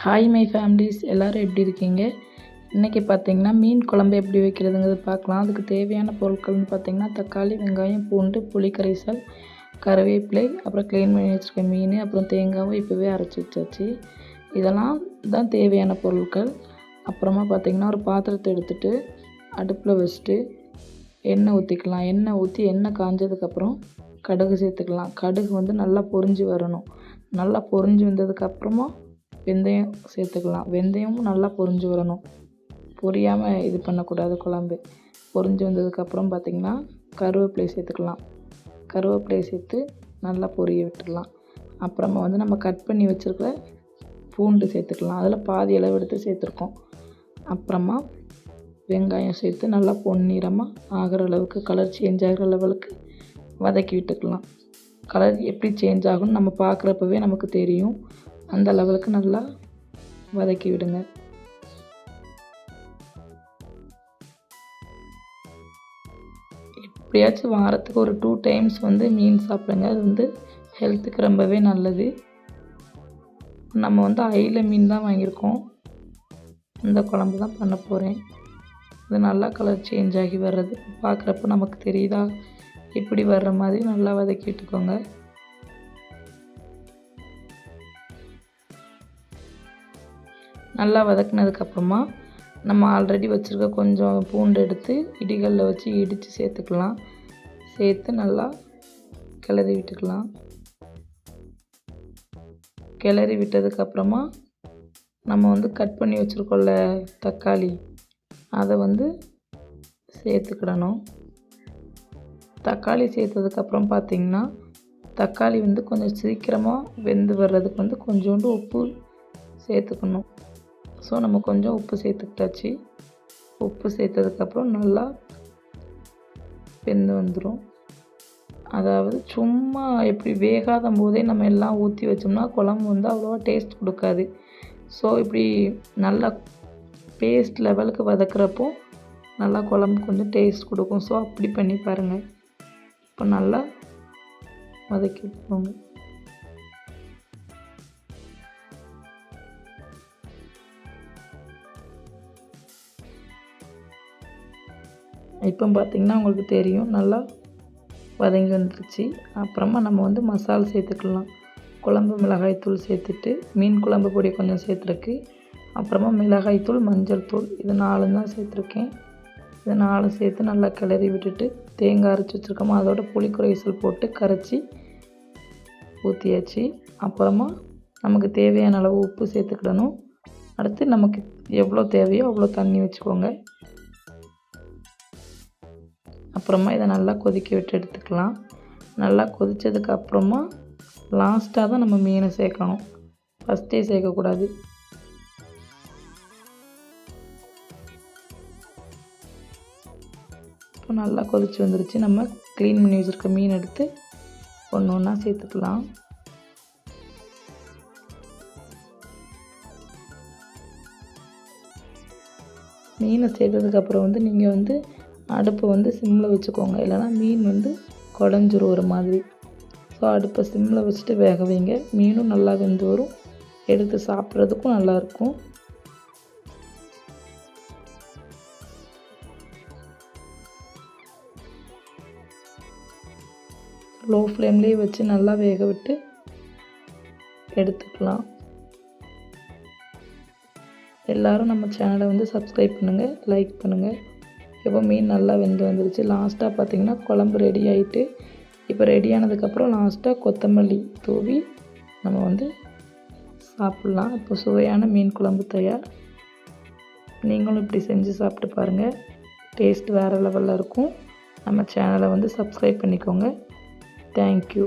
Hi my families, எல்லோரும் எப்படி இருக்கீங்க? இன்றைக்கி பார்த்தீங்கன்னா மீன் குழம்பு எப்படி வைக்கிறதுங்கிறது பார்க்கலாம். அதுக்கு தேவையான பொருட்கள்னு பார்த்தீங்கன்னா தக்காளி, வெங்காயம், பூண்டு, புளி கரைசல், கருவேப்பிலை, அப்புறம் க்ளீன் பண்ணி வச்சுருக்க மீன், அப்புறம் தேங்காவும் இப்போவே அரைச்சி வச்சாச்சு. இதெல்லாம் தான் தேவையான பொருட்கள். அப்புறமா பார்த்தீங்கன்னா ஒரு பாத்திரத்தை எடுத்துகிட்டு அடுப்பில் வச்சுட்டு எண்ணெய் ஊற்றிக்கலாம். எண்ணெய் ஊற்றி எண்ணெய் காஞ்சதுக்கப்புறம் கடுகு சேர்த்துக்கலாம். கடுகு வந்து நல்லா பொரிஞ்சு வரணும். நல்லா பொரிஞ்சு வந்ததுக்கப்புறமா வெந்தயம் சேர்த்துக்கலாம். வெந்தயமும் நல்லா பொரிஞ்சு வரணும். பொரியாமல் இது பண்ணக்கூடாது குழம்பு. பொரிஞ்சு வந்ததுக்கப்புறம் பார்த்திங்கன்னா கருவேப்பிலை சேர்த்துக்கலாம். கருவேப்பிலையை சேர்த்து நல்லா பொரிய விட்டுடலாம். அப்புறமா வந்து நம்ம கட் பண்ணி வச்சுருக்கிற பூண்டு சேர்த்துக்கலாம். அதில் பாதி அளவு எடுத்து சேர்த்துருக்கோம். அப்புறமா வெங்காயம் சேர்த்து நல்லா பொன்னிறமாக ஆகிற அளவுக்கு, கலர் சேஞ்ச் ஆகிற லெவலுக்கு வதக்கி விட்டுக்கலாம். கலர் எப்படி சேஞ்ச் ஆகும்னு நம்ம பார்க்குறப்பவே நமக்கு தெரியும். அந்த லெவலுக்கு நல்லா வதக்கி விடுங்க. எப்படியாச்சும் வாரத்துக்கு ஒரு 2 டைம்ஸ் வந்து மீன் சாப்பிடுங்க. அது வந்து ஹெல்த்துக்கு ரொம்பவே நல்லது. நம்ம வந்து அயில மீன் தான் வாங்கியிருக்கோம். இந்த குழம்பு தான் பண்ண போகிறேன். இது நல்லா கலர் சேஞ்ச் ஆகி வர்றது பார்க்குறப்ப நமக்கு தெரியுதா? இப்படி வர்ற மாதிரி நல்லா வதக்கி விட்டுக்கோங்க. நல்லா வதக்குனதுக்கப்புறமா நம்ம ஆல்ரெடி வச்சுருக்க கொஞ்சம் பூண்டு எடுத்து இடிகளில் வச்சு இடித்து சேர்த்துக்கலாம். சேர்த்து நல்லா கிளறி விட்டுக்கலாம். கிளறி விட்டதுக்கப்புறமா நம்ம வந்து கட் பண்ணி வச்சுருக்கோம்ல தக்காளி, அதை வந்து சேர்த்துக்கிடணும். தக்காளி சேர்த்ததுக்கப்புறம் பார்த்திங்கன்னா தக்காளி வந்து கொஞ்சம் சீக்கிரமாக வெந்து வர்றதுக்கு வந்து கொஞ்சோண்டு உப்பு சேர்த்துக்கணும். ஸோ நம்ம கொஞ்சம் உப்பு சேர்த்துக்கிட்டாச்சு. உப்பு சேர்த்ததுக்கப்புறம் நல்லா வெந்து வந்துடும். அதாவது சும்மா எப்படி வேகாத போதே நம்ம எல்லாம் ஊற்றி வச்சோம்னா குழம்பு வந்து அவ்வளோவா டேஸ்ட் கொடுக்காது. ஸோ இப்படி நல்லா பேஸ்ட் லெவலுக்கு வதக்குறப்போ நல்லா குழம்பு கொஞ்சம் டேஸ்ட் கொடுக்கும். ஸோ அப்படி பண்ணி பாருங்கள். இப்போ நல்லா வதக்கி விட்டுக்கோங்க. இப்போ பார்த்திங்கன்னா உங்களுக்கு தெரியும் நல்லா வதங்கி வந்துருச்சு. அப்புறமா நம்ம வந்து மசாலா சேர்த்துக்கலாம். குழம்பு மிளகாய்த்தூள் சேர்த்துட்டு மீன் குழம்பு பொடி கொஞ்சம் சேர்த்துருக்கு. அப்புறமா மிளகாய்த்தூள், மஞ்சள் தூள், இது 4 தான் சேர்த்துருக்கேன். இது 4 சேர்த்து நல்லா கிளறி விட்டுட்டு தேங்காய் அரைச்சி வச்சுருக்கோமா அதோட புளி கரைசல் போட்டு கரைச்சி ஊற்றியாச்சு. அப்புறமா நமக்கு தேவையான அளவு உப்பு சேர்த்துக்கிடணும். அடுத்து நமக்கு எவ்வளோ தேவையோ அவ்வளோ தண்ணி வச்சுக்கோங்க. அப்புறமா இதை நல்லா கொதிக்க விட்டு எடுத்துக்கலாம். நல்லா கொதித்ததுக்கு அப்புறமா லாஸ்ட்டாக தான் நம்ம மீனை சேர்க்கணும். ஃபஸ்ட்டே சேர்க்கக்கூடாது. இப்போ நல்லா கொதித்து வந்துருச்சு. நம்ம க்ளீன் பண்ணி வச்சுருக்க மீன் எடுத்து ஒன்று ஒன்றா சேர்த்துக்கலாம். மீனை சேர்த்ததுக்கப்புறம் வந்து நீங்கள் வந்து அடுப்பை வந்து சிம்மில் வச்சுக்கோங்க. இல்லைனா மீன் வந்து குழஞ்சிரும் ஒரு மாதிரி. ஸோ அடுப்பை சிம்மில் வச்சுட்டு வேக வைங்க. மீனும் நல்லா வெந்து வரும். எடுத்து சாப்பிட்றதுக்கும் நல்லாயிருக்கும். லோ ஃப்ளேம்லேயே வச்சு நல்லா வேக விட்டு எடுத்துக்கலாம். எல்லோரும் நம்ம சேனலை வந்து சப்ஸ்கிரைப் பண்ணுங்கள், லைக் பண்ணுங்கள். இப்போ மீன் நல்லா வெந்து வந்துருச்சு. லாஸ்ட்டாக பார்த்திங்கன்னா குழம்பு ரெடி ஆகிட்டு, இப்போ ரெடி ஆனதுக்கப்புறம் லாஸ்ட்டாக கொத்தமல்லி தூவி நம்ம வந்து சாப்பிட்லாம். இப்போ சுவையான மீன் குழம்பு தயார். நீங்களும் இப்படி செஞ்சு சாப்பிட்டு பாருங்கள். டேஸ்ட் வேறு லெவலில் இருக்கும். நம்ம சேனலை வந்து சப்ஸ்கிரைப் பண்ணிக்கோங்க. தேங்க்யூ.